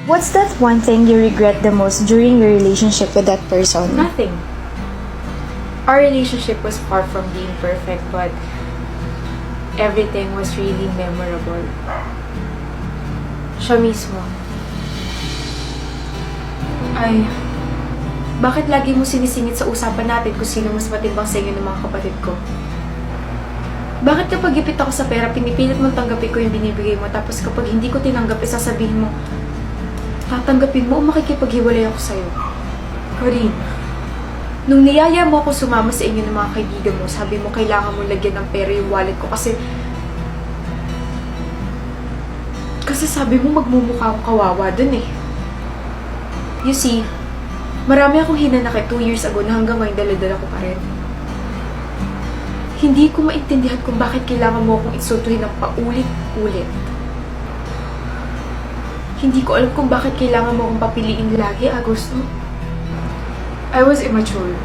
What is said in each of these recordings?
What's that one thing you regret the most during your relationship with that person? Nothing. Our relationship was far from being perfect, but everything was really memorable. Siya mismo. Ay, bakit lagi mo sinisingit sa usapan natin kung sino mas matimbang sa inyo ng mga kapatid ko? Bakit kapag ipit ako sa pera, pinipilit mong tanggapin ko yung binibigay mo, tapos kapag hindi ko tinanggap, sasabihin mo, tatanggapin mo o makikipaghiwalay ako sa'yo? Corinne, nung niyaya mo ako sumama sa inyo ng mga kaibigan mo, sabi mo kailangan mo lagyan ng pera yung wallet ko kasi sabi mo magmumukha akong kawawa dun eh. You see, marami akong hinanakit 2 years ago na hanggang ngayon dala-dala ko pa rin. Hindi ko maintindihan kung bakit kailangan mo akong insultuhin ng paulit-ulit. Hindi ko alam kung bakit kailangan mo akong papiliin lagi, Agosto. I was immature.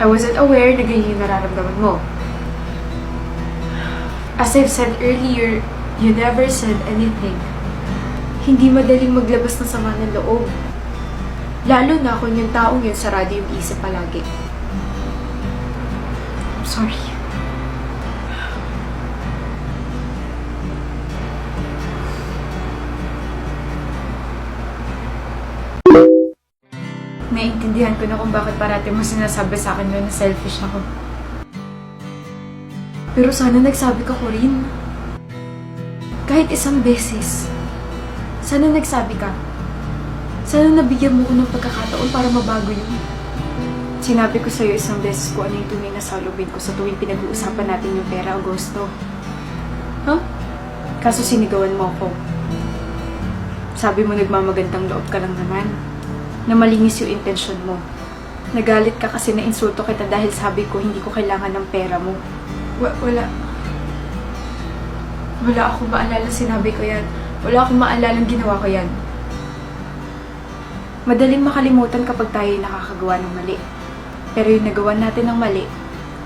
I wasn't aware na ganyan yung nararamdaman mo. As I've said earlier, you never said anything. Hindi madaling maglabas ng sama ng loob. Lalo na kung yung taong yun sarado yung isip palagi. I'm sorry. Naiintindihan ko na kung bakit parati mo sinasabi sa akin na selfish ako. Pero sana nagsabi ka ko rin. Kahit isang beses. Sana nagsabi ka. Sana nabigyan mo ko ng pagkakataon para mabago yun. Sinabi ko sa'yo isang beses kung ano yung tunay na salubin ko sa tuwing pinag-uusapan natin yung pera, Agosto. Huh? Kaso sinigawan mo ako. Sabi mo nagmamagandang loob ka lang naman. Na malinis yung intensyon mo. Nagalit ka kasi na-insulto kita dahil sabi ko hindi ko kailangan ng pera mo. Wala akong maalala sinabi ko yan. Wala akong maalalang ginawa ko yan. Madaling makalimutan kapag tayo nakakagawa ng mali. Pero yung nagawa natin ng mali,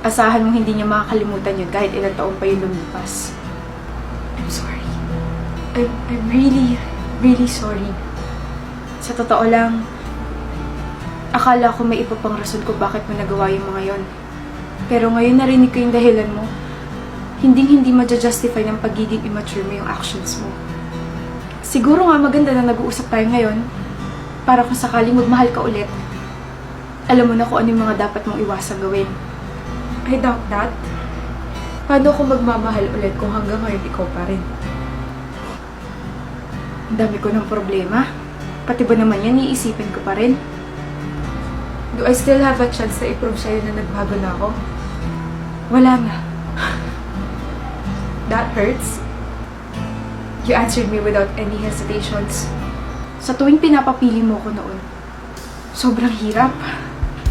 asahan mong hindi niya makakalimutan yun kahit ilang taon pa yung lumipas. I'm sorry. I'm really, really sorry. Sa totoo lang, akala ko may iba pang rason kung bakit mo nagawa yung mga yon. Pero ngayon narinig ko yung dahilan mo. Hindi ma-justify ng pagiging immature mo yung actions mo. Siguro nga maganda na nag-uusap tayo ngayon para kung sakaling magmahal ka ulit, alam mo na kung ano yung mga dapat mong iwasang gawin. I doubt that. Paano kung magmamahal ulit kung hanggang ngayon ikaw pa rin? Ang dami ko ng problema. Pati ba naman yan, iisipin ko pa rin? Do I still have a chance na i-prove sa'yo na nagbago na ako? Wala na. That hurts. You answered me without any hesitations. Sa tuwing pinapapili mo ko noon, sobrang hirap.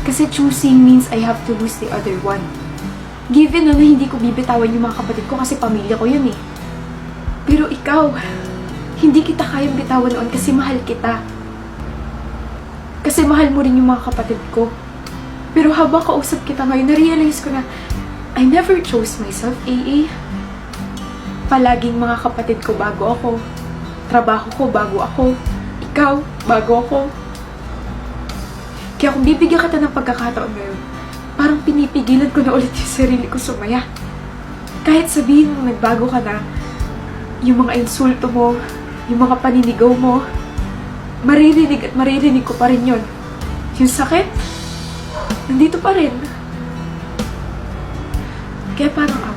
Kasi choosing means I have to lose the other one. Given na hindi ko bibitawan yung mga kapatid ko kasi pamilya ko yun eh. Pero ikaw, hindi kita kayang bitawan noon kasi mahal kita. Kasi mahal mo rin yung mga kapatid ko. Pero habang kausap kita ngayon, na-realize ko na I never chose myself, AA. Palaging mga kapatid ko bago ako. Trabaho ko bago ako. Ikaw, bago ako. Kaya kung bibigyan kita ng pagkakataon ngayon, parang pinipigilan ko na ulit yung sarili ko sumaya. Kahit sabihin mo nagbago ka na, yung mga insulto mo, yung mga paninigaw mo, maririnig at maririnig ko pa rin yun. Yung sakit, nandito pa rin. Kaya parang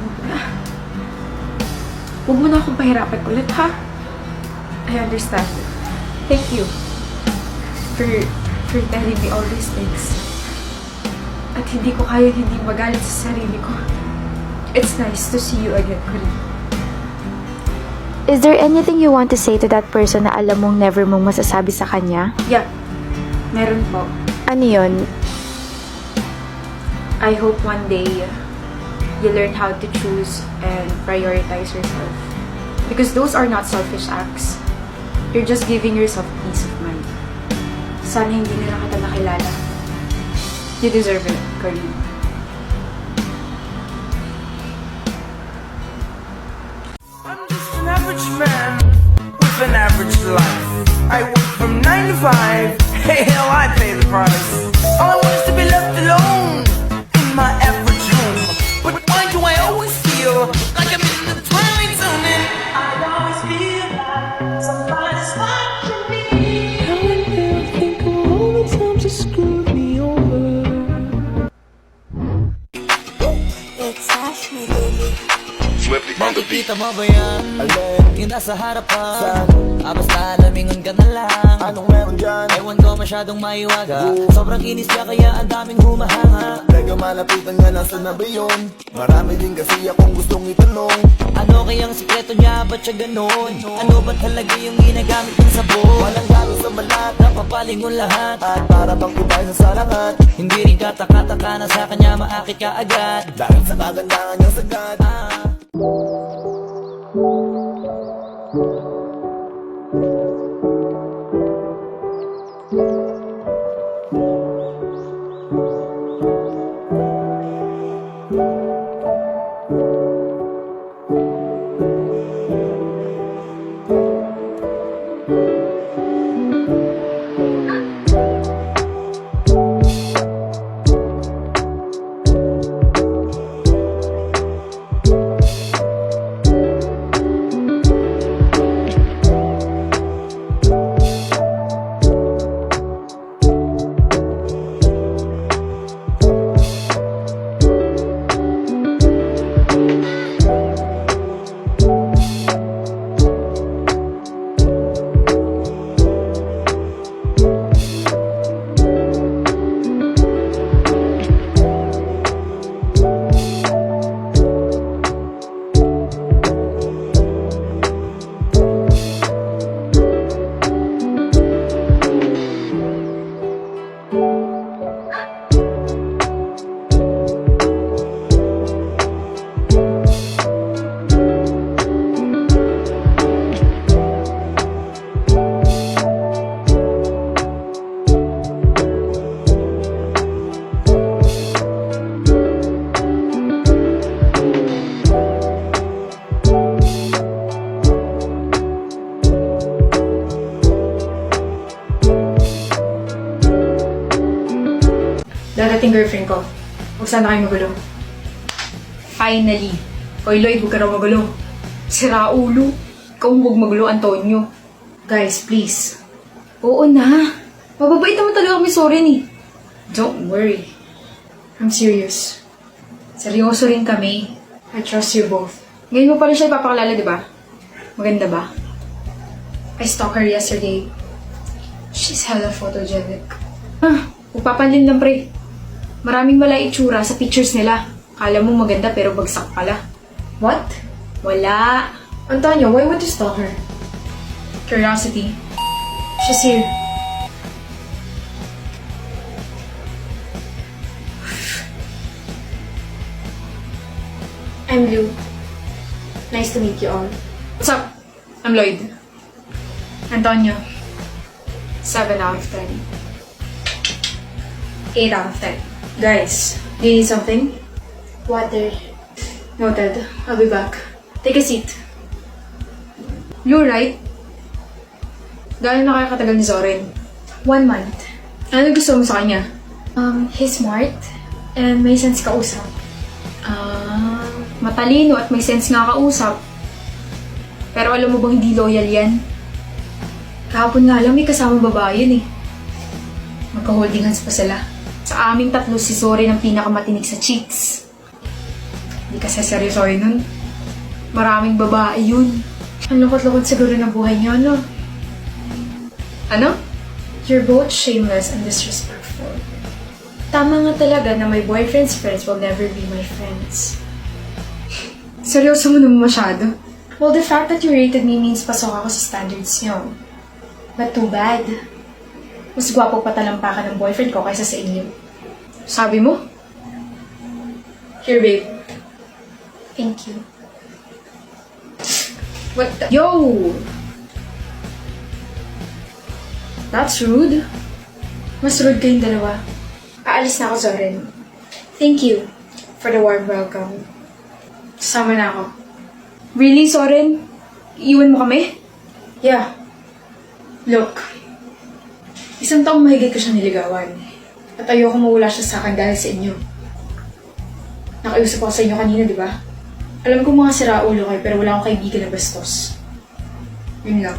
huwag mo na akong pahirapan ulit, ha? I understand. Thank you for telling me all these things. At hindi ko kaya hindi magalit sa sarili ko. It's nice to see you again, Corinne. Is there anything you want to say to that person na alam mong never mong masasabi sa kanya? Yeah, meron po. Ano yun? I hope one day you learn how to choose and prioritize yourself. Because those are not selfish acts. You're just giving yourself peace of mind. Sana hindi nila kita nakilala. You deserve it, Corinne. I'm just an average man with an average Nakita mo ba yan? Alin? Yung nasa harapan Saan? Basta lamingon ka na lang. Anong meron dyan? Ewan ko masyadong maiwaga. Sobrang kinis niya kaya ang daming humahanga. Teka malapitan nga nasa na ba yun? Marami din kasi akong gustong itanong. Ano kayang sikreto niya? Ba't siya ganon? Ano ba talaga yung ginagamit ng sabon? Walang galo sa malat Napapalingon lahat. at para bang ibay sa salangat. Hindi rin kataka-taka na sa kanya maakit ka agad. Dahil sa kagandahan niyang sagad. Darating girlfriend ko. Huwag sana kayo magulo. Finally. Hoy Lloyd, huwag ka raw magulo. Sira ulo. Ikaw huwag magulo, Antonio. Guys, please. Oo na. Mababait naman talaga kami, sorry ni. Don't worry. I'm serious. Seryoso rin kami. I trust you both. Ngayon mo pala siya ipapakilala, di ba? Maganda ba? I stalked her yesterday. She's hella photogenic. Upapanlin lang pre. Maraming mala itsura sa pictures nila. Kala mo maganda pero bagsak pala. What? Wala. Antonio, why would you stalk her? Curiosity. She's here. I'm Lou. Nice to meet you all. What's up? I'm Lloyd. Antonio. 7 out of 10. 8 out of 10. Guys, do you need something? Water. Noted. I'll be back. Take a seat. You're right. Gano'n na kaya katagal ni Zorin? 1 month. Ano gusto mo sa kanya? He's smart and may sense kausap. Matalino at may sense nga kausap. Pero alam mo bang hindi loyal yan? Kahapon nga lang may kasamang babae yun eh. Magka-holding hands pa sila. Sa aming tatlo, si Zorin ang pinakamatinig sa chicks. Hindi kasi seryosoy nun. Maraming babae yun. Ang lukot-lukot siguro ng buhay niyo, ano? Ano? You're both shameless and disrespectful. Tama nga talaga na my boyfriend's friends will never be my friends. Seryoso mo naman masyado. Well, the fact that you rated me means pasok ako sa standards niyo. But too bad. Mas gwapo pa talampakan ng boyfriend ko kaysa sa inyo. Sabi mo? Here, babe. Thank you. What the? Yo! That's rude. Mas rude kayong dalawa. Aalis na ako, Zorin. Thank you for the warm welcome. Sama na ako. Really, Zorin? Iiwan mo kami? Yeah. Look. Isang taong mahigit ko siya niligawan. At ayoko mawala siya sa akin dahil sa inyo. Nakiusap ako sa inyo kanina, di ba? Alam ko mga siraulo kayo pero wala akong kaibigan na bastos. Yun lang.